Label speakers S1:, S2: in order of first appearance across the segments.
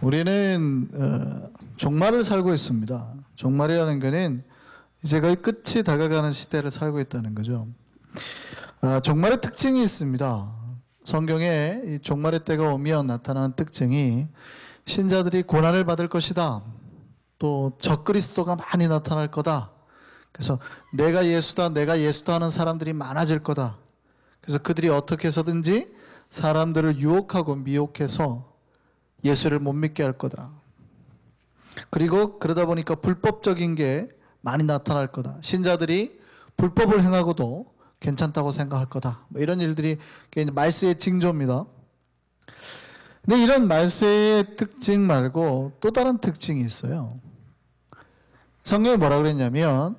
S1: 우리는 종말을 살고 있습니다. 종말이라는 것은 이제 거의 끝이 다가가는 시대를 살고 있다는 거죠. 종말의 특징이 있습니다. 성경에 이 종말의 때가 오면 나타나는 특징이 신자들이 고난을 받을 것이다. 또 적그리스도가 많이 나타날 거다. 그래서 내가 예수다 하는 사람들이 많아질 거다. 그래서 그들이 어떻게 해서든지 사람들을 유혹하고 미혹해서 예수를 못 믿게 할 거다. 그리고 그러다 보니까 불법적인 게 많이 나타날 거다. 신자들이 불법을 행하고도 괜찮다고 생각할 거다. 뭐 이런 일들이 말세의 징조입니다. 근데 이런 말세의 특징 말고 또 다른 특징이 있어요. 성경에 뭐라 그랬냐면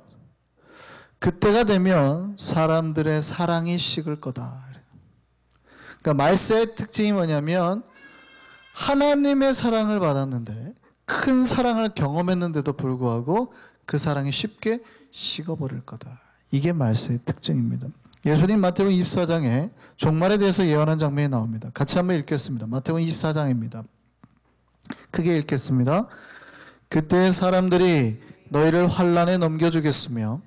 S1: 그때가 되면 사람들의 사랑이 식을 거다. 그러니까 말세의 특징이 뭐냐면 하나님의 사랑을 받았는데 큰 사랑을 경험했는데도 불구하고 그 사랑이 쉽게 식어버릴 거다. 이게 말세의 특징입니다. 예수님 마태복음 24장에 종말에 대해서 예언한 장면이 나옵니다. 같이 한번 읽겠습니다. 마태복음 24장입니다. 크게 읽겠습니다. 그때 사람들이 너희를 환난에 넘겨주겠으며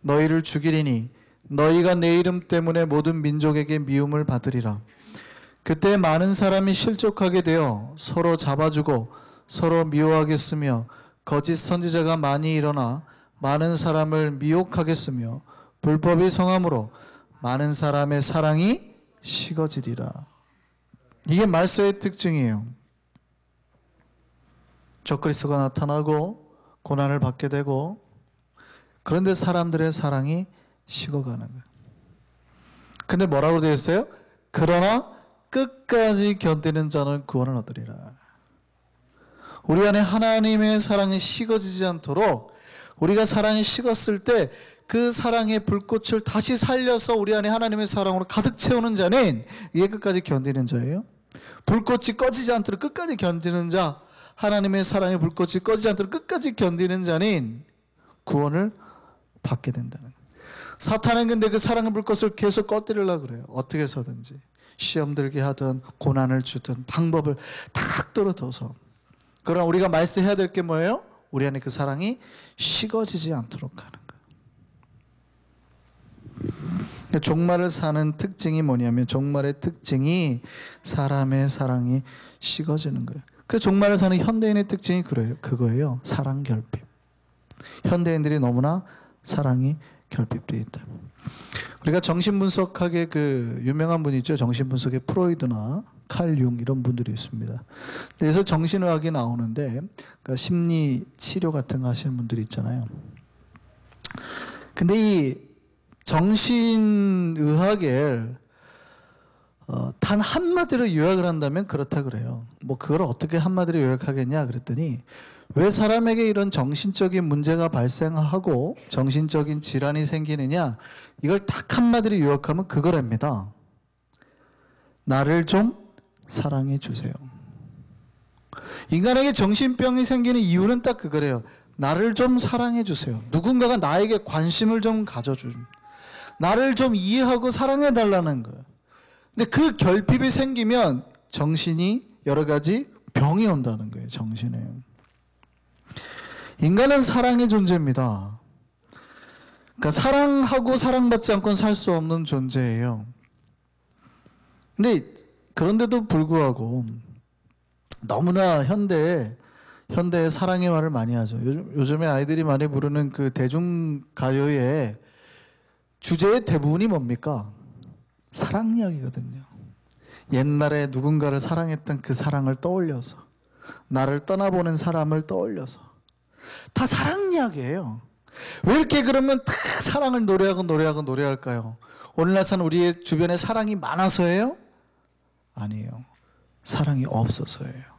S1: 너희를 죽이리니 너희가 내 이름 때문에 모든 민족에게 미움을 받으리라. 그때 많은 사람이 실족하게 되어 서로 잡아주고 서로 미워하겠으며 거짓 선지자가 많이 일어나 많은 사람을 미혹하겠으며 불법이 성함으로 많은 사람의 사랑이 식어지리라. 이게 말세의 특징이에요. 적그리스도가 나타나고 고난을 받게 되고 그런데 사람들의 사랑이 식어가는 거예요. 근데 뭐라고 되어 있어요? 그러나 끝까지 견디는 자는 구원을 얻으리라. 우리 안에 하나님의 사랑이 식어지지 않도록 우리가 사랑이 식었을 때 그 사랑의 불꽃을 다시 살려서 우리 안에 하나님의 사랑으로 가득 채우는 자는 이게 끝까지 견디는 자예요. 불꽃이 꺼지지 않도록 끝까지 견디는 자, 하나님의 사랑의 불꽃이 꺼지지 않도록 끝까지 견디는 자는 구원을 받게 된다는 거예요. 사탄은 근데 그 사랑의 불꽃을 계속 꺼뜨리려고 그래요. 어떻게 해서든지. 시험 들게 하든 고난을 주든 방법을 다 떨어져서. 그러나 우리가 말씀해야 될 게 뭐예요? 우리 안에 그 사랑이 식어지지 않도록 하는 거예요. 종말을 사는 특징이 뭐냐면 종말의 특징이 사람의 사랑이 식어지는 거예요. 그 종말을 사는 현대인의 특징이 그거예요. 사랑 결핍. 현대인들이 너무나 사랑이 결핍되어 있다. 우리가 정신분석학의 그 유명한 분이죠. 정신분석의 프로이드나 칼 융 이런 분들이 있습니다. 그래서 정신의학이 나오는데 그러니까 심리 치료 같은 거 하시는 분들이 있잖아요. 근데 이 정신의학을 단 한마디로 요약을 한다면 그렇다 그래요. 뭐 그걸 어떻게 한마디로 요약하겠냐 그랬더니 왜 사람에게 이런 정신적인 문제가 발생하고 정신적인 질환이 생기느냐 이걸 딱 한마디로 요약하면 그거랍니다. 나를 좀 사랑해 주세요. 인간에게 정신병이 생기는 이유는 딱 그거래요. 나를 좀 사랑해 주세요. 누군가가 나에게 관심을 좀 가져준, 나를 좀 이해하고 사랑해 달라는 거예요. 근데 그 결핍이 생기면 정신이 여러 가지 병이 온다는 거예요. 정신에. 인간은 사랑의 존재입니다. 그러니까 사랑하고 사랑받지 않고는 살 수 없는 존재예요. 근데 그런데도 불구하고 너무나 현대에 사랑의 말을 많이 하죠. 요즘에 아이들이 많이 부르는 그 대중가요의 주제의 대부분이 뭡니까? 사랑 이야기거든요. 옛날에 누군가를 사랑했던 그 사랑을 떠올려서 나를 떠나보낸 사람을 떠올려서 다 사랑 이야기예요. 왜 이렇게 그러면 다 사랑을 노래할까요? 오늘날 사는 우리의 주변에 사랑이 많아서예요? 아니에요. 사랑이 없어서예요.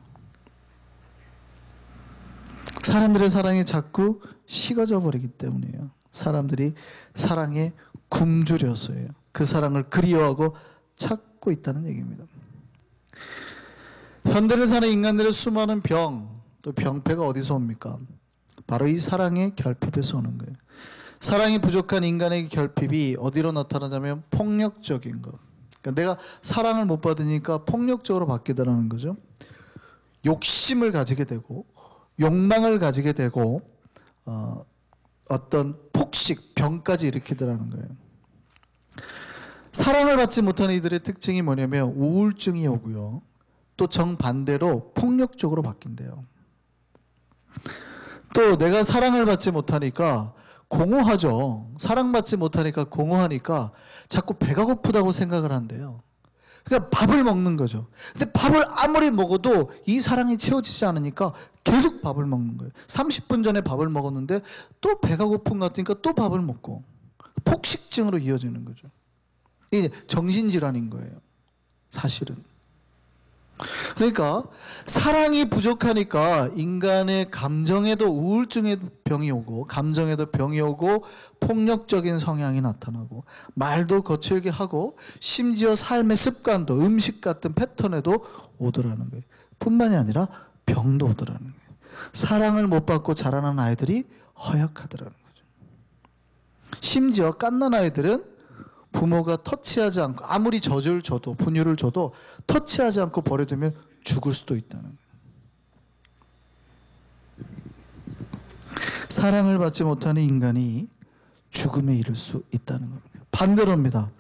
S1: 사람들의 사랑이 자꾸 식어져 버리기 때문이에요. 사람들이 사랑에 굶주려서예요. 그 사랑을 그리워하고 찾고 있다는 얘기입니다. 현대를 사는 인간들의 수많은 병, 또 병폐가 어디서 옵니까? 바로 이 사랑의 결핍에서 오는 거예요. 사랑이 부족한 인간의 결핍이 어디로 나타나냐면 폭력적인 것. 그러니까 내가 사랑을 못 받으니까 폭력적으로 바뀌더라는 거죠. 욕심을 가지게 되고 욕망을 가지게 되고 어떤 폭식, 병까지 일으키더라는 거예요. 사랑을 받지 못하는 이들의 특징이 뭐냐면 우울증이 오고요. 또 정반대로 폭력적으로 바뀐대요. 또 내가 사랑을 받지 못하니까 공허하죠. 사랑받지 못하니까 공허하니까 자꾸 배가 고프다고 생각을 한대요. 그러니까 밥을 먹는 거죠. 근데 밥을 아무리 먹어도 이 사랑이 채워지지 않으니까 계속 밥을 먹는 거예요. 30분 전에 밥을 먹었는데 또 배가 고픈 것 같으니까 또 밥을 먹고 폭식증으로 이어지는 거죠. 이게 정신질환인 거예요. 사실은. 그러니까 사랑이 부족하니까 인간의 감정에도 우울증의 병이 오고 감정에도 병이 오고 폭력적인 성향이 나타나고 말도 거칠게 하고 심지어 삶의 습관도 음식 같은 패턴에도 오더라는 거예요. 뿐만이 아니라 병도 오더라는 거예요. 사랑을 못 받고 자라난 아이들이 허약하더라는 거죠. 심지어 갓난 아이들은 부모가 터치하지 않고 아무리 젖을 줘도 분유를 줘도 터치하지 않고 버려두면 죽을 수도 있다는 거예요. 사랑을 받지 못하는 인간이 죽음에 이를 수 있다는 겁니다. 반대로입니다.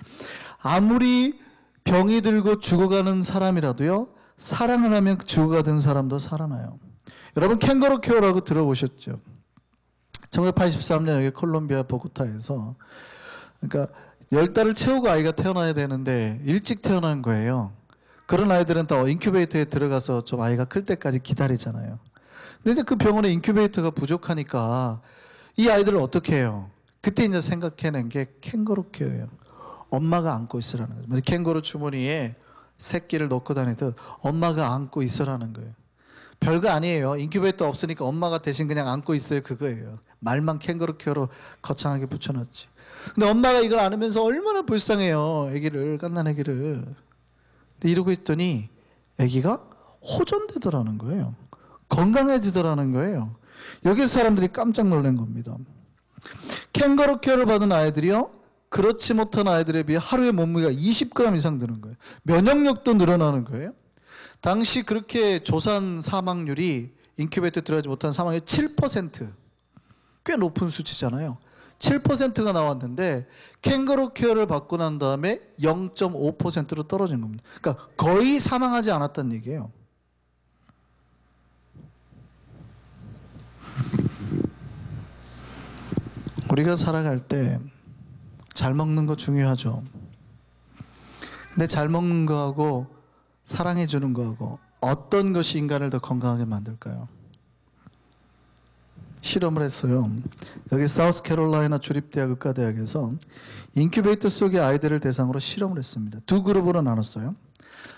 S1: 아무리 병이 들고 죽어가는 사람이라도요, 사랑을 하면 죽어가던 사람도 살아나요. 여러분 캥거루 케어라고 들어보셨죠? 1983년 여기 콜롬비아 보고타에서 그러니까 10달을 채우고 아이가 태어나야 되는데 일찍 태어난 거예요. 그런 아이들은 또 인큐베이터에 들어가서 좀 아이가 클 때까지 기다리잖아요. 근데 그 병원에 인큐베이터가 부족하니까 이 아이들을 어떻게 해요? 그때 이제 생각해낸 게 캥거루 케어예요. 엄마가 안고 있으라는 거죠. 캥거루 주머니에 새끼를 넣고 다니듯 엄마가 안고 있으라는 거예요. 별거 아니에요. 인큐베이터 없으니까 엄마가 대신 그냥 안고 있어요. 그거예요. 말만 캥거루 케어로 거창하게 붙여놨지. 근데 엄마가 이걸 안으면서 얼마나 불쌍해요. 아기를, 갓난 아기를. 근데 이러고 있더니 아기가 호전되더라는 거예요. 건강해지더라는 거예요. 여기서 사람들이 깜짝 놀란 겁니다. 캥거루 케어를 받은 아이들이요, 그렇지 못한 아이들에 비해 하루에 몸무게가 20g 이상 드는 거예요. 면역력도 늘어나는 거예요. 당시 그렇게 조산 사망률이 인큐베이터에 들어가지 못한 사망률이 7%. 꽤 높은 수치잖아요. 7%가 나왔는데 캥거루 케어를 받고 난 다음에 0.5%로 떨어진 겁니다. 그러니까 거의 사망하지 않았다는 얘기예요. 우리가 살아갈 때 잘 먹는 거 중요하죠. 근데 잘 먹는 거하고 사랑해 주는 거하고 어떤 것이 인간을 더 건강하게 만들까요? 실험을 했어요. 여기 사우스캐롤라이나 주립대학 의과대학에서 인큐베이터 속의 아이들을 대상으로 실험을 했습니다. 두 그룹으로 나눴어요.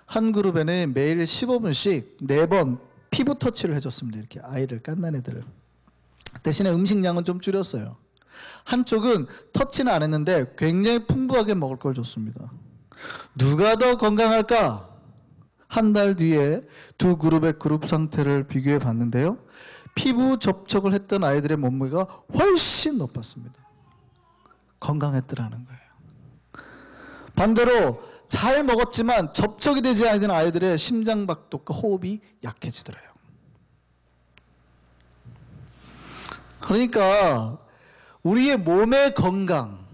S1: 한 그룹에는 매일 15분씩 4번 피부 터치를 해줬습니다. 이렇게 아이를, 갓난 애들을. 대신에 음식량은 좀 줄였어요. 한쪽은 터치는 안 했는데 굉장히 풍부하게 먹을 걸 줬습니다. 누가 더 건강할까? 한 달 뒤에 두 그룹의 그룹 상태를 비교해 봤는데요. 피부 접촉을 했던 아이들의 몸무게가 훨씬 높았습니다. 건강했더라는 거예요. 반대로 잘 먹었지만 접촉이 되지 않은 아이들의 심장박동과 호흡이 약해지더래요. 그러니까 우리의 몸의 건강,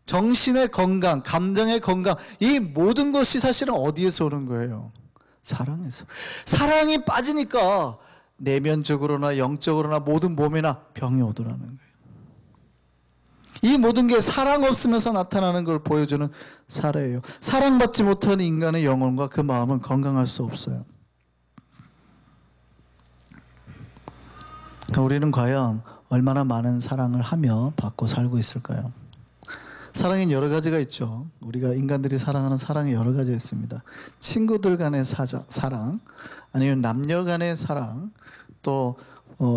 S1: 정신의 건강, 감정의 건강, 이 모든 것이 사실은 어디에서 오는 거예요? 사랑에서. 사랑이 빠지니까 내면적으로나 영적으로나 모든 몸에나 병이 오더라는 거예요. 이 모든 게 사랑 없으면서 나타나는 걸 보여주는 사례예요. 사랑받지 못하는 인간의 영혼과 그 마음은 건강할 수 없어요. 우리는 과연 얼마나 많은 사랑을 하며 받고 살고 있을까요? 사랑엔 여러 가지가 있죠. 우리가 인간들이 사랑하는 사랑이 여러 가지가 있습니다. 친구들 간의 사랑, 아니면 남녀 간의 사랑, 또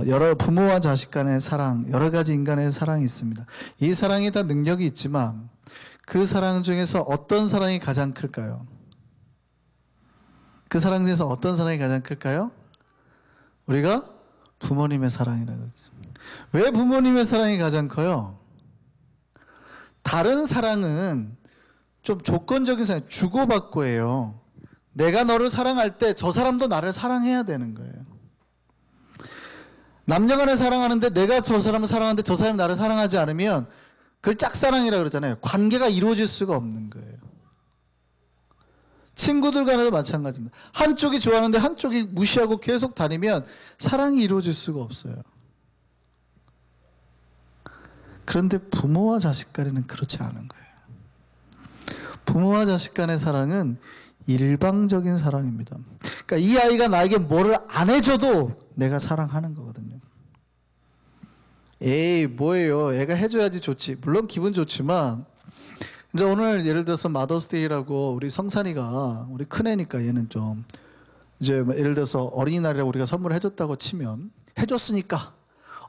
S1: 여러 부모와 자식 간의 사랑, 여러 가지 인간의 사랑이 있습니다. 이 사랑이 다 능력이 있지만 그 사랑 중에서 어떤 사랑이 가장 클까요? 그 사랑 중에서 어떤 사랑이 가장 클까요? 우리가 부모님의 사랑이라고 그러죠. 왜 부모님의 사랑이 가장 커요? 다른 사랑은 좀 조건적인 사랑, 주고받고 해요. 내가 너를 사랑할 때 저 사람도 나를 사랑해야 되는 거예요. 남녀간에 사랑하는데 내가 저 사람을 사랑하는데 저 사람이 나를 사랑하지 않으면 그걸 짝사랑이라고 그러잖아요. 관계가 이루어질 수가 없는 거예요. 친구들 간에도 마찬가지입니다. 한쪽이 좋아하는데 한쪽이 무시하고 계속 다니면 사랑이 이루어질 수가 없어요. 그런데 부모와 자식 간에는 그렇지 않은 거예요. 부모와 자식 간의 사랑은 일방적인 사랑입니다. 그러니까 이 아이가 나에게 뭐를 안 해줘도 내가 사랑하는 거거든요. 에이 뭐예요, 애가 해줘야지 좋지. 물론 기분 좋지만 이제 오늘 예를 들어서 마더스데이라고 우리 성산이가 우리 큰애니까 얘는 좀 이제 예를 들어서 어린이날이라고 우리가 선물을 해줬다고 치면 해줬으니까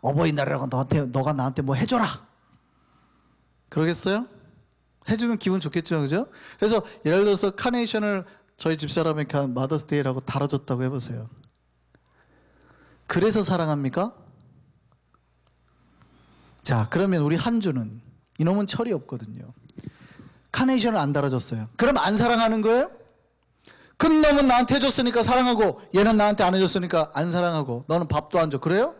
S1: 어버이날이라고 너가 나한테 뭐 해줘라 그러겠어요? 해주면 기분 좋겠죠, 그죠? 그래서 예를 들어서 카네이션을 저희 집사람에게 마더스데이라고 달아줬다고 해보세요. 그래서 사랑합니까? 자, 그러면 우리 한주는 이놈은 철이 없거든요. 카네이션을 안 달아줬어요. 그럼 안 사랑하는 거예요? 큰 놈은 나한테 해줬으니까 사랑하고 얘는 나한테 안 해줬으니까 안 사랑하고 너는 밥도 안 줘. 그래요?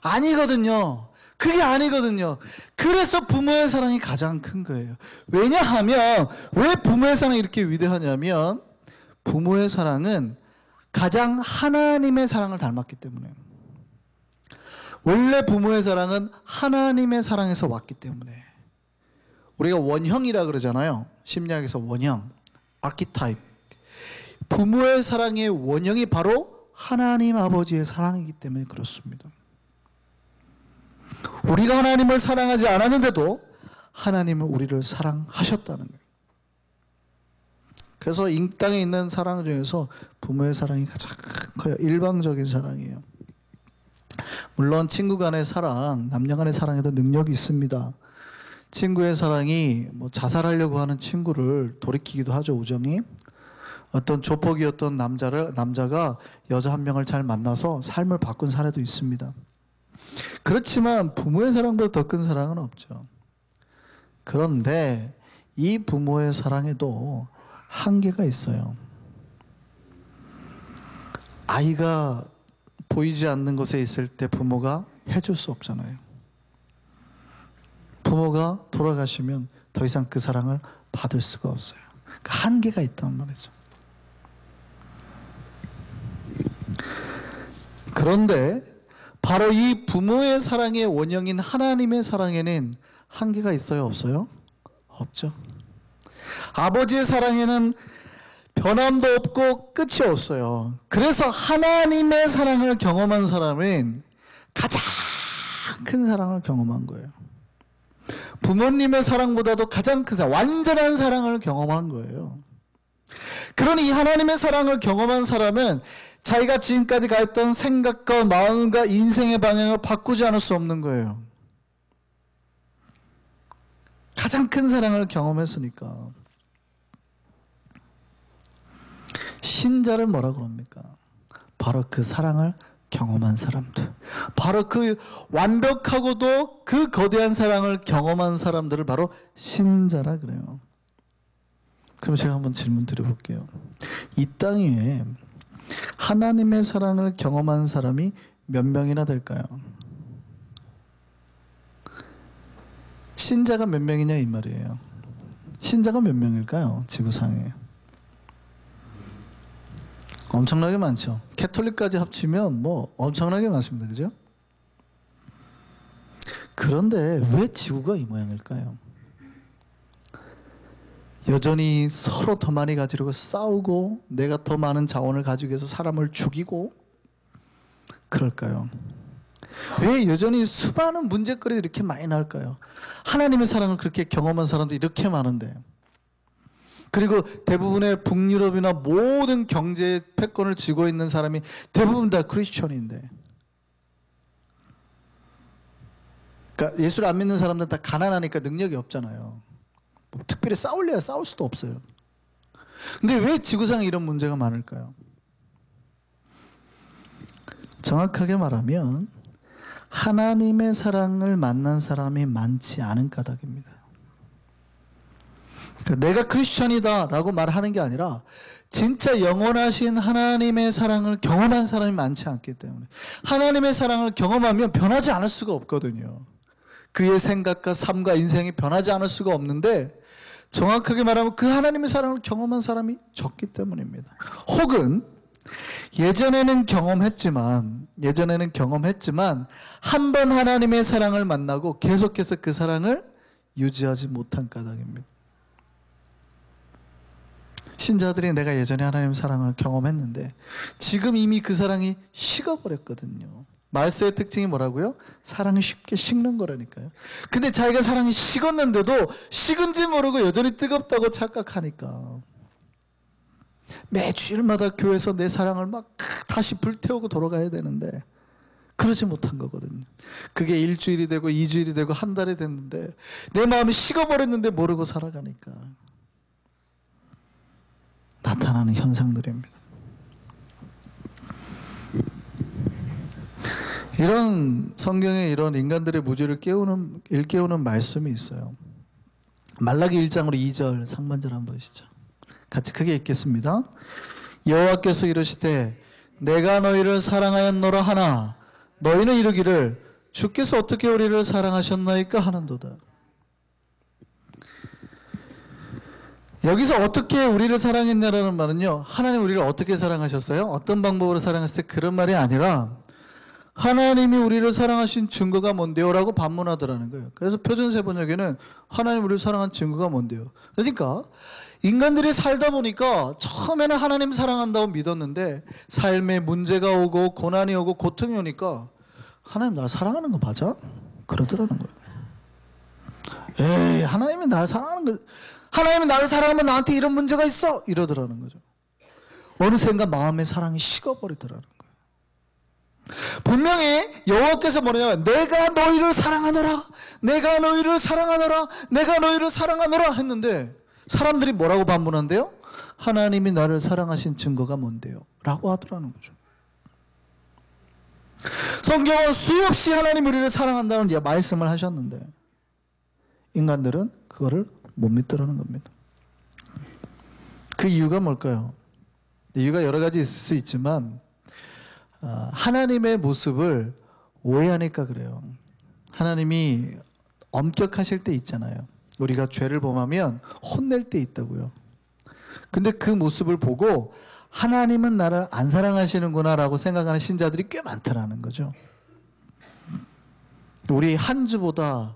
S1: 아니거든요. 그게 아니거든요. 그래서 부모의 사랑이 가장 큰 거예요. 왜냐하면 왜 부모의 사랑이 이렇게 위대하냐면 부모의 사랑은 가장 하나님의 사랑을 닮았기 때문에. 원래 부모의 사랑은 하나님의 사랑에서 왔기 때문에. 우리가 원형이라 그러잖아요. 심리학에서 원형, 아키타입. 부모의 사랑의 원형이 바로 하나님 아버지의 사랑이기 때문에 그렇습니다. 우리가 하나님을 사랑하지 않았는데도 하나님은 우리를 사랑하셨다는 거예요. 그래서 이 땅에 있는 사랑 중에서 부모의 사랑이 가장 커요. 일방적인 사랑이에요. 물론 친구 간의 사랑, 남녀 간의 사랑에도 능력이 있습니다. 친구의 사랑이 뭐 자살하려고 하는 친구를 돌이키기도 하죠. 우정이. 어떤 조폭이었던 남자가 여자 한 명을 잘 만나서 삶을 바꾼 사례도 있습니다. 그렇지만 부모의 사랑보다 더 큰 사랑은 없죠. 그런데 이 부모의 사랑에도 한계가 있어요. 아이가 보이지 않는 곳에 있을 때 부모가 해줄 수 없잖아요. 부모가 돌아가시면 더 이상 그 사랑을 받을 수가 없어요. 그러니까 한계가 있단 말이죠. 그런데 바로 이 부모의 사랑의 원형인 하나님의 사랑에는 한계가 있어요, 없어요? 없죠. 아버지의 사랑에는 변함도 없고 끝이 없어요. 그래서 하나님의 사랑을 경험한 사람은 가장 큰 사랑을 경험한 거예요. 부모님의 사랑보다도 가장 큰 사랑, 완전한 사랑을 경험한 거예요. 그러니 이 하나님의 사랑을 경험한 사람은 자기가 지금까지 가했던 생각과 마음과 인생의 방향을 바꾸지 않을 수 없는 거예요. 가장 큰 사랑을 경험했으니까. 신자를 뭐라 그럽니까? 바로 그 사랑을 경험한 사람들, 바로 그 완벽하고도 그 거대한 사랑을 경험한 사람들을 바로 신자라 그래요. 그럼 제가 한번 질문 드려볼게요. 이 땅 위에 하나님의 사랑을 경험한 사람이 몇 명이나 될까요? 신자가 몇 명이냐 이 말이에요. 신자가 몇 명일까요? 지구상에. 엄청나게 많죠. 캐톨릭까지 합치면 뭐 엄청나게 많습니다. 그죠? 그런데 왜 지구가 이 모양일까요? 여전히 서로 더 많이 가지려고 싸우고 내가 더 많은 자원을 가지기 위해서 사람을 죽이고 그럴까요? 왜 여전히 수많은 문제거리들이 이렇게 많이 나올까요? 하나님의 사랑을 그렇게 경험한 사람들이 이렇게 많은데, 그리고 대부분의 북유럽이나 모든 경제 패권을 쥐고 있는 사람이 대부분 다 크리스천인데, 그러니까 예수를 안 믿는 사람들은 다 가난하니까 능력이 없잖아요. 특별히 싸울래야 싸울 수도 없어요. 근데 왜 지구상에 이런 문제가 많을까요? 정확하게 말하면 하나님의 사랑을 만난 사람이 많지 않은 까닭입니다. 내가 크리스천이다 라고 말하는 게 아니라 진짜 영원하신 하나님의 사랑을 경험한 사람이 많지 않기 때문에, 하나님의 사랑을 경험하면 변하지 않을 수가 없거든요. 그의 생각과 삶과 인생이 변하지 않을 수가 없는데, 정확하게 말하면 그 하나님의 사랑을 경험한 사람이 적기 때문입니다. 혹은 예전에는 경험했지만 한 번 하나님의 사랑을 만나고 계속해서 그 사랑을 유지하지 못한 까닭입니다. 신자들이 내가 예전에 하나님의 사랑을 경험했는데 지금 이미 그 사랑이 식어버렸거든요. 말세의 특징이 뭐라고요? 사랑이 쉽게 식는 거라니까요. 근데 자기가 사랑이 식었는데도 식은지 모르고 여전히 뜨겁다고 착각하니까 매 주일마다 교회에서 내 사랑을 막 다시 불태우고 돌아가야 되는데 그러지 못한 거거든요. 그게 일주일이 되고 2주일이 되고 한 달이 됐는데 내 마음이 식어버렸는데 모르고 살아가니까 나타나는 현상들입니다. 이런 성경에 이런 인간들의 무지를 일깨우는 말씀이 있어요. 말라기 1장으로 2절 상반절 한번 보시죠. 같이 크게 읽겠습니다. 여호와께서 이르시되 내가 너희를 사랑하였노라 하나 너희는 이르기를 주께서 어떻게 우리를 사랑하셨나이까 하는도다. 여기서 어떻게 우리를 사랑했냐라는 말은요, 하나님 우리를 어떻게 사랑하셨어요? 어떤 방법으로 사랑했어요? 그런 말이 아니라 하나님이 우리를 사랑하신 증거가 뭔데요? 라고 반문하더라는 거예요. 그래서 표준세 번역에는 하나님 우리를 사랑한 증거가 뭔데요? 그러니까 인간들이 살다 보니까 처음에는 하나님 사랑한다고 믿었는데 삶에 문제가 오고 고난이 오고 고통이 오니까 하나님 날 사랑하는 거 맞아? 그러더라는 거예요. 에이, 하나님이 날 사랑하는 거, 하나님이 나를 사랑하면 나한테 이런 문제가 있어? 이러더라는 거죠. 어느샌가 마음의 사랑이 식어버리더라는 거예요. 분명히 여호와께서 뭐냐면 내가 너희를 사랑하노라, 내가 너희를 사랑하노라, 내가 너희를 사랑하노라 했는데 사람들이 뭐라고 반문한대요? 하나님이 나를 사랑하신 증거가 뭔데요? 라고 하더라는 거죠. 성경은 수없이 하나님 우리를 사랑한다는 말씀을 하셨는데 인간들은 그거를 못 믿더라는 겁니다. 그 이유가 뭘까요? 이유가 여러 가지 있을 수 있지만 하나님의 모습을 오해하니까 그래요. 하나님이 엄격하실 때 있잖아요. 우리가 죄를 범하면 혼낼 때 있다고요. 근데 그 모습을 보고 하나님은 나를 안 사랑하시는구나 라고 생각하는 신자들이 꽤 많더라는 거죠. 우리 한 주보다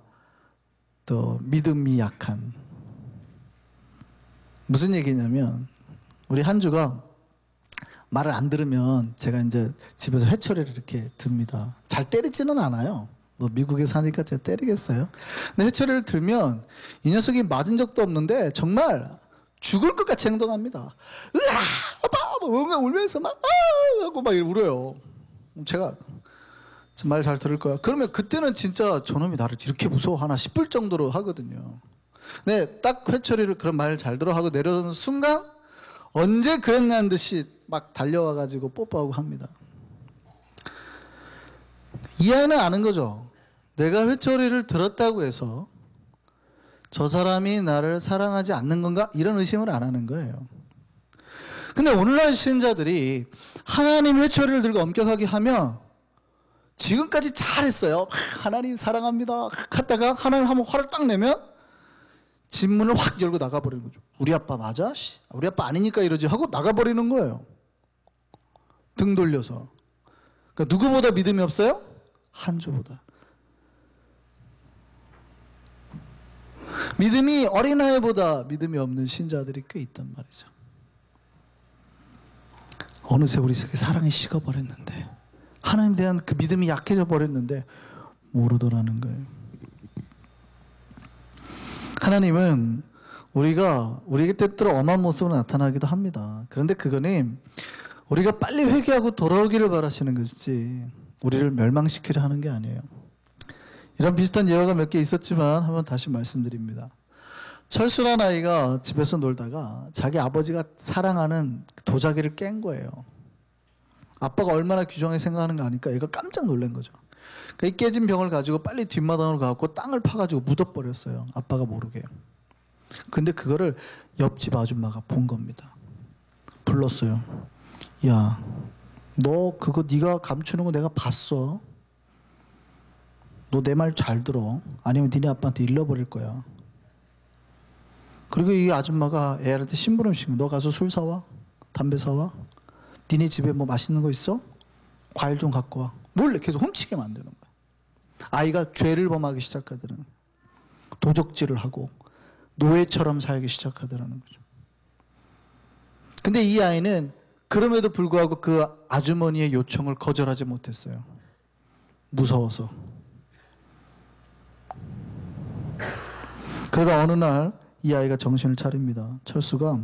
S1: 더 믿음이 약한, 무슨 얘기냐면 우리 한 주가 말을 안 들으면 제가 이제 집에서 회초리를 이렇게 듭니다. 잘 때리지는 않아요. 뭐 미국에 사니까 제가 때리겠어요. 근데 회초리를 들면 이 녀석이 맞은 적도 없는데 정말 죽을 것 같이 행동합니다. 으아! 아빠! 엉엉 울면서 막 하고 막 울어요. 제가 말 잘 들을 거야. 그러면 그때는 진짜 저놈이 나를 이렇게 무서워하나 싶을 정도로 하거든요. 근데 딱 회초리를 그런 말을 잘 들어 하고 내려오는 순간 언제 그랬냐는 듯이 막 달려와가지고 뽀뽀하고 합니다. 이해는 아는 거죠. 내가 회초리를 들었다고 해서 저 사람이 나를 사랑하지 않는 건가? 이런 의심을 안 하는 거예요. 근데 오늘날 신자들이 하나님 회초리를 들고 엄격하게 하면 지금까지 잘했어요. 하나님 사랑합니다. 갔다가 하나님 한번 화를 딱 내면 집 문을 확 열고 나가버리는 거죠. 우리 아빠 맞아? 우리 아빠 아니니까 이러지 하고 나가버리는 거예요. 등 돌려서. 그러니까 누구보다 믿음이 없어요? 한 주보다. 믿음이 어린아이보다 믿음이 없는 신자들이 꽤 있단 말이죠. 어느새 우리 속에 사랑이 식어버렸는데 하나님에 대한 그 믿음이 약해져 버렸는데 모르더라는 거예요. 하나님은 우리에게 때때로 엄한 모습으로 나타나기도 합니다. 그런데 그거는 우리가 빨리 회개하고 돌아오기를 바라시는 것이지 우리를 멸망시키려 하는 게 아니에요. 이런 비슷한 예화가 몇 개 있었지만 한번 다시 말씀드립니다. 철수란 아이가 집에서 놀다가 자기 아버지가 사랑하는 도자기를 깬 거예요. 아빠가 얼마나 귀중하게 생각하는 거 아니까 얘가 깜짝 놀란 거죠. 그러니까 이 깨진 병을 가지고 빨리 뒷마당으로 가고 땅을 파가지고 묻어버렸어요. 아빠가 모르게. 근데 그거를 옆집 아줌마가 본 겁니다. 불렀어요. 야, 너 그거 네가 감추는 거 내가 봤어. 너 내 말 잘 들어. 아니면 니네 아빠한테 일러버릴 거야. 그리고 이 아줌마가 애한테 심부름 시키고, 너 가서 술 사와, 담배 사와, 니네 집에 뭐 맛있는 거 있어? 과일 좀 갖고 와. 몰래 계속 훔치게 만드는 거야. 아이가 죄를 범하기 시작하더라는 거야. 도적질을 하고 노예처럼 살기 시작하더라는 거죠. 근데 이 아이는 그럼에도 불구하고 그 아주머니의 요청을 거절하지 못했어요. 무서워서. 그러다 어느 날 이 아이가 정신을 차립니다. 철수가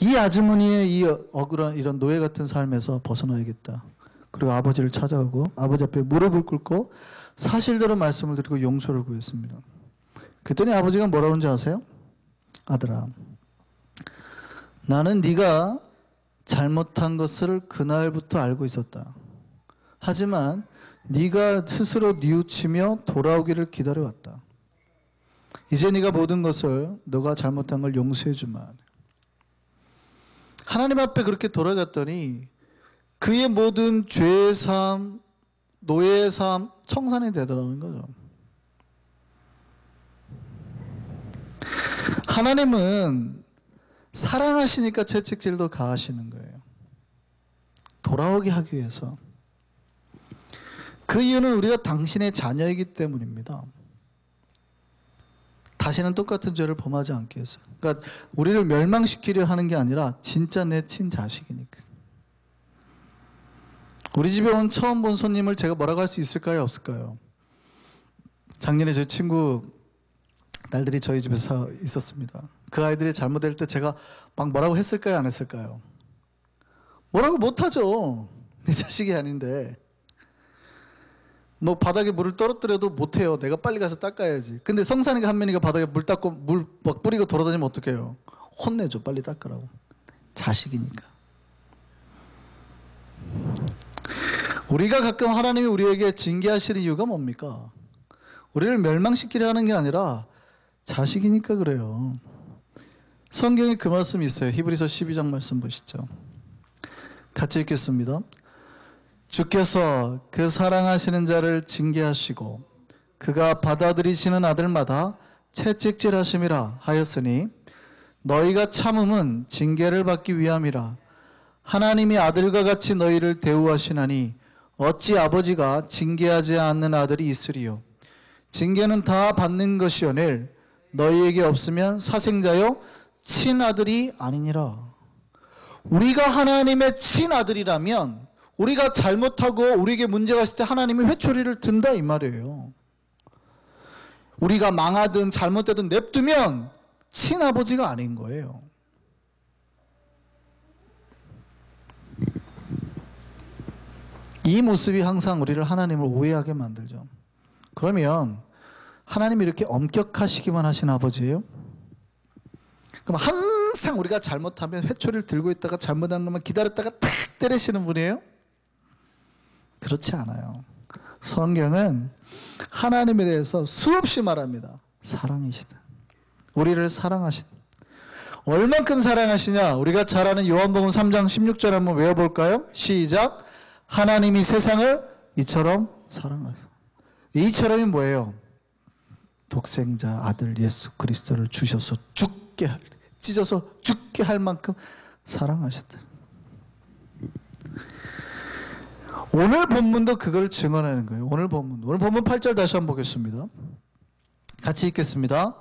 S1: 이 아주머니의 이 억울한 이런 노예 같은 삶에서 벗어나야겠다. 그리고 아버지를 찾아가고 아버지 앞에 무릎을 꿇고 사실대로 말씀을 드리고 용서를 구했습니다. 그랬더니 아버지가 뭐라고 하는지 아세요? 아들아, 나는 네가 잘못한 것을 그날부터 알고 있었다. 하지만 네가 스스로 뉘우치며 돌아오기를 기다려왔다. 이제 네가 모든 것을 너가 잘못한 걸 용서해 주마. 하나님 앞에 그렇게 돌아갔더니 그의 모든 죄의 삶, 노예의 삶 청산이 되더라는 거죠. 하나님은 사랑하시니까 채찍질도 가하시는 거예요. 돌아오게 하기 위해서. 그 이유는 우리가 당신의 자녀이기 때문입니다. 다시는 똑같은 죄를 범하지 않게 해서. 그러니까 우리를 멸망시키려 하는 게 아니라 진짜 내 친자식이니까. 우리 집에 온 처음 본 손님을 제가 뭐라고 할 수 있을까요? 없을까요? 작년에 제 친구 딸들이 저희 집에서 있었습니다. 그 아이들이 잘못될 때 제가 막 뭐라고 했을까요? 안 했을까요? 뭐라고 못하죠. 내 자식이 아닌데. 뭐 바닥에 물을 떨어뜨려도 못해요. 내가 빨리 가서 닦아야지. 근데 성산이가 한면이가 바닥에 물 닦고 물 막 뿌리고 돌아다니면 어떡해요? 혼내줘. 빨리 닦으라고. 자식이니까. 우리가 가끔 하나님이 우리에게 징계하시는 이유가 뭡니까? 우리를 멸망시키려 하는 게 아니라 자식이니까 그래요. 성경에 그 말씀이 있어요. 히브리서 12장 말씀 보시죠. 같이 읽겠습니다. 주께서 그 사랑하시는 자를 징계하시고 그가 받아들이시는 아들마다 채찍질하심이라 하였으니 너희가 참음은 징계를 받기 위함이라. 하나님이 아들과 같이 너희를 대우하시나니 어찌 아버지가 징계하지 않는 아들이 있으리요. 징계는 다 받는 것이오늘 너희에게 없으면 사생자요 친아들이 아니니라. 우리가 하나님의 친아들이라면 우리가 잘못하고 우리에게 문제가 있을 때 하나님이 회초리를 든다 이 말이에요. 우리가 망하든 잘못되든 냅두면 친아버지가 아닌 거예요. 이 모습이 항상 우리를 하나님을 오해하게 만들죠. 그러면 하나님이 이렇게 엄격하시기만 하신 아버지예요? 그럼 항상 우리가 잘못하면 회초리를 들고 있다가 잘못한 것만 기다렸다가 탁 때리시는 분이에요? 그렇지 않아요. 성경은 하나님에 대해서 수없이 말합니다. 사랑이시다. 우리를 사랑하시다. 얼만큼 사랑하시냐? 우리가 잘 아는 요한복음 3장 16절 한번 외워볼까요? 시작. 하나님이 세상을 이처럼 사랑하셨다. 이처럼이 뭐예요? 독생자 아들 예수 그리스도를 주셔서 죽게 할, 찢어서 죽게 할 만큼 사랑하셨다. 오늘 본문도 그걸 증언하는 거예요. 오늘 본문 8절 다시 한번 보겠습니다. 같이 읽겠습니다.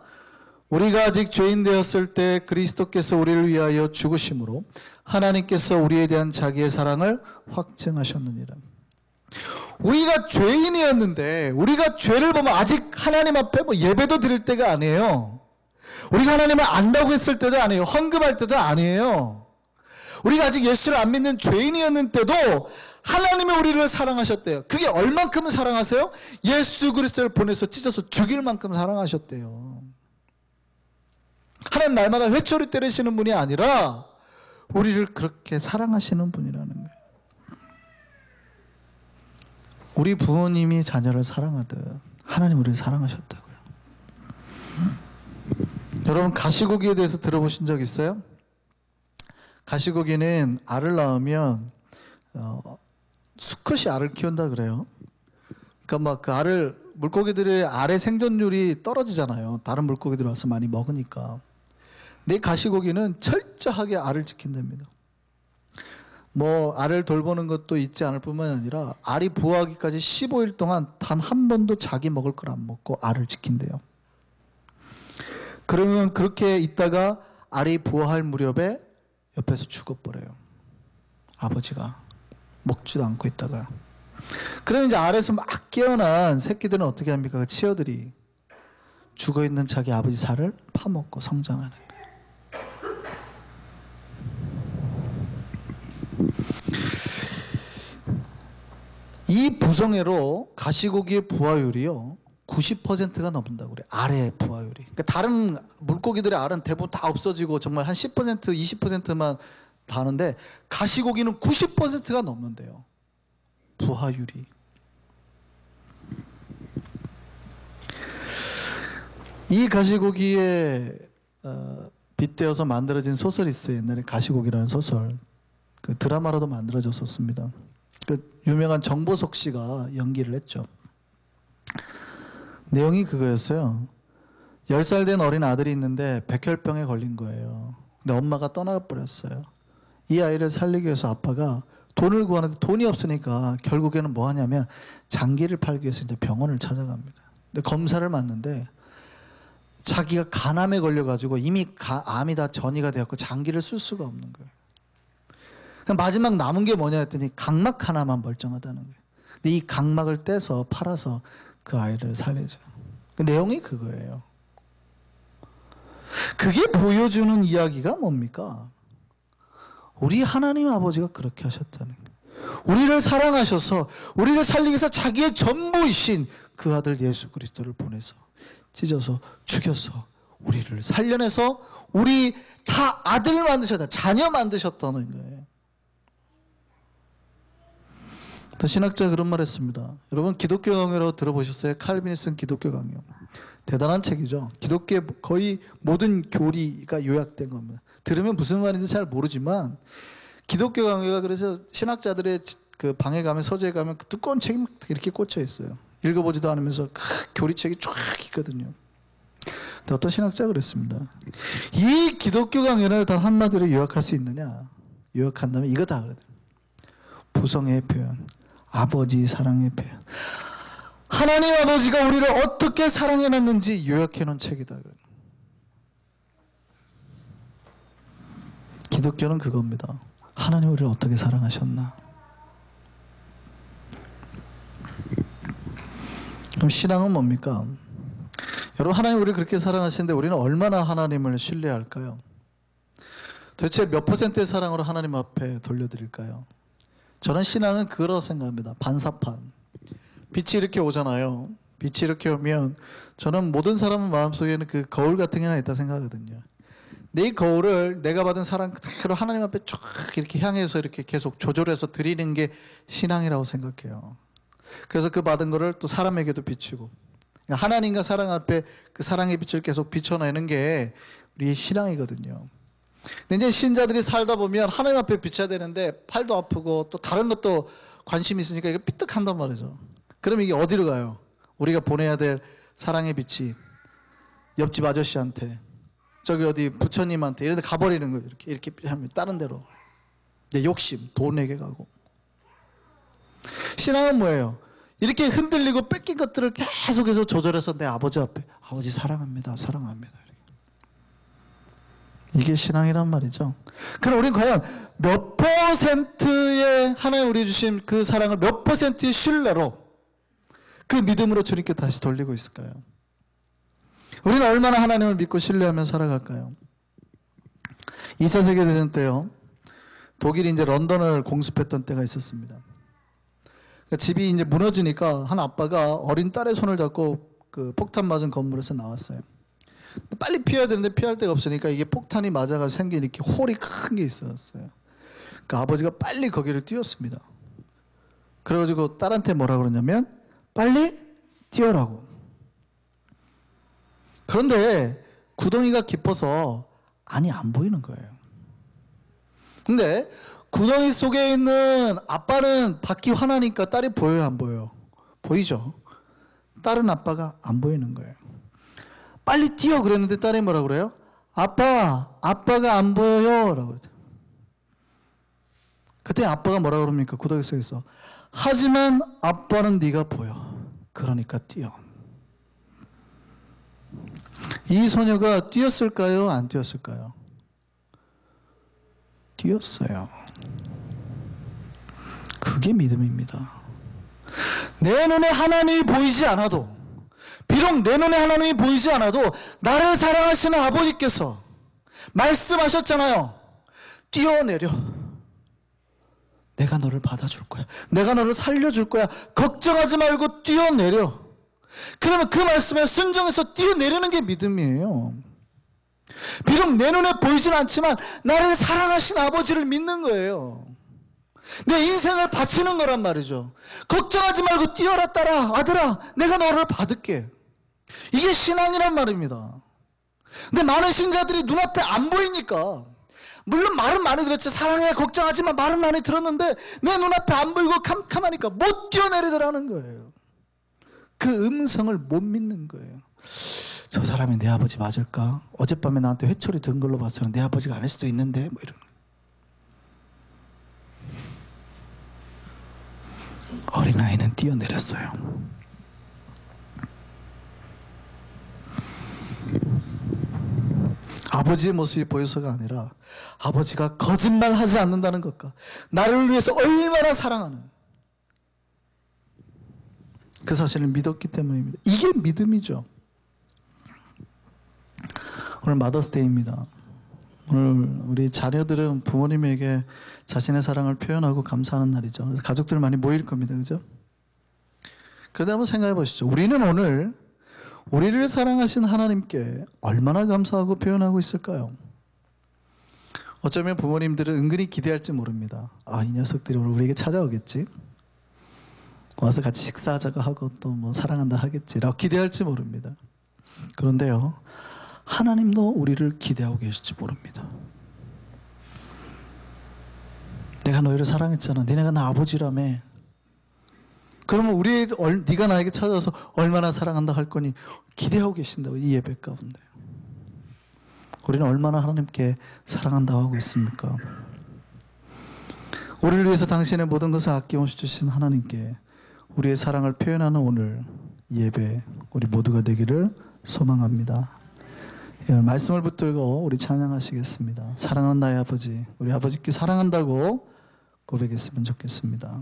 S1: 우리가 아직 죄인 되었을 때 그리스도께서 우리를 위하여 죽으심으로 하나님께서 우리에 대한 자기의 사랑을 확증하셨느니라. 우리가 죄인이었는데 우리가 죄를 보면 아직 하나님 앞에 뭐 예배도 드릴 때가 아니에요. 우리가 하나님을 안다고 했을 때도 아니에요. 헌금할 때도 아니에요. 우리가 아직 예수를 안 믿는 죄인이었는데도 하나님이 우리를 사랑하셨대요. 그게 얼만큼 사랑하세요? 예수 그리스도를 보내서 찢어서 죽일 만큼 사랑하셨대요. 하나님 날마다 회초리 때리시는 분이 아니라 우리를 그렇게 사랑하시는 분이라는 거예요. 우리 부모님이 자녀를 사랑하듯 하나님 우리를 사랑하셨다고요. 여러분 가시고기에 대해서 들어보신 적 있어요? 가시고기는 알을 낳으면 수컷이 알을 키운다 그래요. 그러니까 막 그 알을, 물고기들의 알의 생존율이 떨어지잖아요. 다른 물고기들 와서 많이 먹으니까. 근데 가시고기는 철저하게 알을 지킨답니다. 뭐 알을 돌보는 것도 있지 않을 뿐만 아니라 알이 부화하기까지 15일 동안 단 한 번도 자기 먹을 걸 안 먹고 알을 지킨대요. 그러면 그렇게 있다가 알이 부화할 무렵에 옆에서 죽어버려요. 아버지가 먹지도 않고 있다가. 그러면 이제 알에서 막 깨어난 새끼들은 어떻게 합니까? 그 치어들이 죽어있는 자기 아버지 살을 파먹고 성장하는 거예요. 이 부성애로 가시고기의 부화율이요 90%가 넘는다고 그래요. 알의 부화율이. 그러니까 다른 물고기들의 알은 대부분 다 없어지고 정말 한 10% 20%만 다는데 가시고기는 90%가 넘는데요. 부화율이. 이 가시고기에 빗대어서 만들어진 소설이 있어요. 옛날에 가시고기라는 소설. 그 드라마로도 만들어졌었습니다. 그 유명한 정보석 씨가 연기를 했죠. 내용이 그거였어요. 10살 된 어린 아들이 있는데 백혈병에 걸린 거예요. 근데 엄마가 떠나버렸어요. 이 아이를 살리기 위해서 아빠가 돈을 구하는데 돈이 없으니까 결국에는 뭐 하냐면 장기를 팔기 위해서 이제 병원을 찾아갑니다. 근데 검사를 받는데 자기가 간암에 걸려가지고 이미 암이 다 전이가 되었고 장기를 쓸 수가 없는 거예요. 그럼 마지막 남은 게 뭐냐 했더니 각막 하나만 멀쩡하다는 거예요. 근데 이 각막을 떼서 팔아서 그 아이를 살리죠. 그 내용이 그거예요. 그게 보여주는 이야기가 뭡니까? 우리 하나님 아버지가 그렇게 하셨다는 거예요. 우리를 사랑하셔서 우리를 살리기 위해서 자기의 전부이신 그 아들 예수 그리스도를 보내서 찢어서 죽여서 우리를 살려내서 우리 다 아들 만드셨다, 자녀 만드셨다는 거예요. 또 신학자 그런 말 했습니다. 여러분 기독교 강요라고 들어보셨어요? 칼빈이 쓴 기독교 강요. 대단한 책이죠. 기독교의 거의 모든 교리가 요약된 겁니다. 들으면 무슨 말인지 잘 모르지만 기독교 강요가 그래서 신학자들의 그 방에 가면 서재에 가면 그 두꺼운 책이 이렇게 꽂혀 있어요. 읽어보지도 않으면서 교리책이 쫙 있거든요. 근데 어떤 신학자가 그랬습니다. 이 기독교 강요를 단 한마디로 요약할 수 있느냐? 요약한다면 이거다 그래요. 부성애의 표현, 아버지 사랑의 표현. 하나님 아버지가 우리를 어떻게 사랑해놨는지 요약해놓은 책이다. 기독교는 그겁니다. 하나님 우리를 어떻게 사랑하셨나. 그럼 신앙은 뭡니까? 여러분 하나님 우리를 그렇게 사랑하시는데 우리는 얼마나 하나님을 신뢰할까요? 도대체 몇 %의 사랑으로 하나님 앞에 돌려드릴까요? 저는 신앙은 그렇다고 생각합니다. 반사판. 빛이 이렇게 오잖아요. 빛이 이렇게 오면 저는 모든 사람 마음속에는 그 거울 같은 게 하나 있다 생각하거든요. 근데 이 거울을 내가 받은 사랑 그대로 하나님 앞에 쫙 이렇게 향해서 이렇게 계속 조절해서 드리는 게 신앙이라고 생각해요. 그래서 그 받은 거를 또 사람에게도 비추고 하나님과 사랑 앞에 그 사랑의 빛을 계속 비춰내는 게 우리의 신앙이거든요. 근데 이제 신자들이 살다 보면 하나님 앞에 비춰야 되는데 팔도 아프고 또 다른 것도 관심이 있으니까 이게 삐뜩한단 말이죠. 그럼 이게 어디로 가요? 우리가 보내야 될 사랑의 빛이 옆집 아저씨한테 저기 어디 부처님한테 이런 데 가버리는 거예요. 이렇게 하면 다른 데로. 내 욕심, 돈에게 가고. 신앙은 뭐예요? 이렇게 흔들리고 뺏긴 것들을 계속해서 조절해서 내 아버지 앞에 아버지 사랑합니다. 사랑합니다. 이게 신앙이란 말이죠. 그럼 우리는 과연 몇 %의 하나님 우리 주신 그 사랑을 몇 %의 신뢰로 그 믿음으로 주님께 다시 돌리고 있을까요? 우리는 얼마나 하나님을 믿고 신뢰하며 살아갈까요? 2차 세계대전 때요. 독일이 이제 런던을 공습했던 때가 있었습니다. 그러니까 집이 이제 무너지니까 한 아빠가 어린 딸의 손을 잡고 그 폭탄 맞은 건물에서 나왔어요. 빨리 피해야 되는데 피할 데가 없으니까 이게 폭탄이 맞아가 생긴 이렇게 홀이 큰 게 있었어요. 그러니까 아버지가 빨리 거기를 뛰었습니다. 그래가지고 딸한테 뭐라 그러냐면 빨리 뛰어라고. 그런데 구덩이가 깊어서 안이 안 보이는 거예요. 근데 구덩이 속에 있는 아빠는 받기 화나니까 딸이 보여요, 안 보여요? 보이죠? 딸은 아빠가 안 보이는 거예요. 빨리 뛰어 그랬는데 딸이 뭐라 그래요? 아빠가 안 보여요 라고 그러죠. 그때 아빠가 뭐라 그럽니까? 구덩이 속에서. 하지만 아빠는 네가 보여. 그러니까 뛰어. 이 소녀가 뛰었을까요? 안 뛰었을까요? 뛰었어요. 그게 믿음입니다. 내 눈에 하나님이 보이지 않아도, 비록 내 눈에 하나님이 보이지 않아도 나를 사랑하시는 아버지께서 말씀하셨잖아요. 뛰어내려. 내가 너를 받아줄 거야. 내가 너를 살려줄 거야. 걱정하지 말고 뛰어내려. 그러면 그 말씀에 순종해서 뛰어내리는 게 믿음이에요. 비록 내 눈에 보이진 않지만 나를 사랑하신 아버지를 믿는 거예요. 내 인생을 바치는 거란 말이죠. 걱정하지 말고 뛰어라 딸아, 아들아, 내가 너를 받을게. 이게 신앙이란 말입니다. 근데 많은 신자들이 눈앞에 안 보이니까, 물론 말은 많이 들었지, 사랑해 걱정하지 마 말은 많이 들었는데 내 눈앞에 안 보이고 캄캄하니까 못 뛰어내리더라는 거예요. 그 음성을 못 믿는 거예요. 저 사람이 내 아버지 맞을까? 어젯밤에 나한테 회초리 든 걸로 봐서는 내 아버지가 아닐 수도 있는데, 뭐 이런. 어린아이는 뛰어내렸어요. 아버지의 모습이 보여서가 아니라 아버지가 거짓말하지 않는다는 것과 나를 위해서 얼마나 사랑하는 그 사실을 믿었기 때문입니다. 이게 믿음이죠. 오늘 마더스데이입니다. 오늘 우리 자녀들은 부모님에게 자신의 사랑을 표현하고 감사하는 날이죠. 그래서 가족들 많이 모일 겁니다. 그죠? 그런데 한번 생각해 보시죠. 우리는 오늘 우리를 사랑하신 하나님께 얼마나 감사하고 표현하고 있을까요? 어쩌면 부모님들은 은근히 기대할지 모릅니다. 아, 이 녀석들이 오늘 우리에게 찾아오겠지? 와서 같이 식사하자고 하고 또 뭐 사랑한다 하겠지라고 기대할지 모릅니다. 그런데요, 하나님도 우리를 기대하고 계실지 모릅니다. 내가 너희를 사랑했잖아. 너네가 나 아버지라며. 그러면 네가 나에게 찾아와서 얼마나 사랑한다 할 거니 기대하고 계신다고, 이 예배 가운데. 우리는 얼마나 하나님께 사랑한다고 하고 있습니까? 우리를 위해서 당신의 모든 것을 아낌없이 주신 하나님께 우리의 사랑을 표현하는 오늘 예배 우리 모두가 되기를 소망합니다. 말씀을 붙들고 우리 찬양하시겠습니다. 사랑하는 나의 아버지, 우리 아버지께 사랑한다고 고백했으면 좋겠습니다.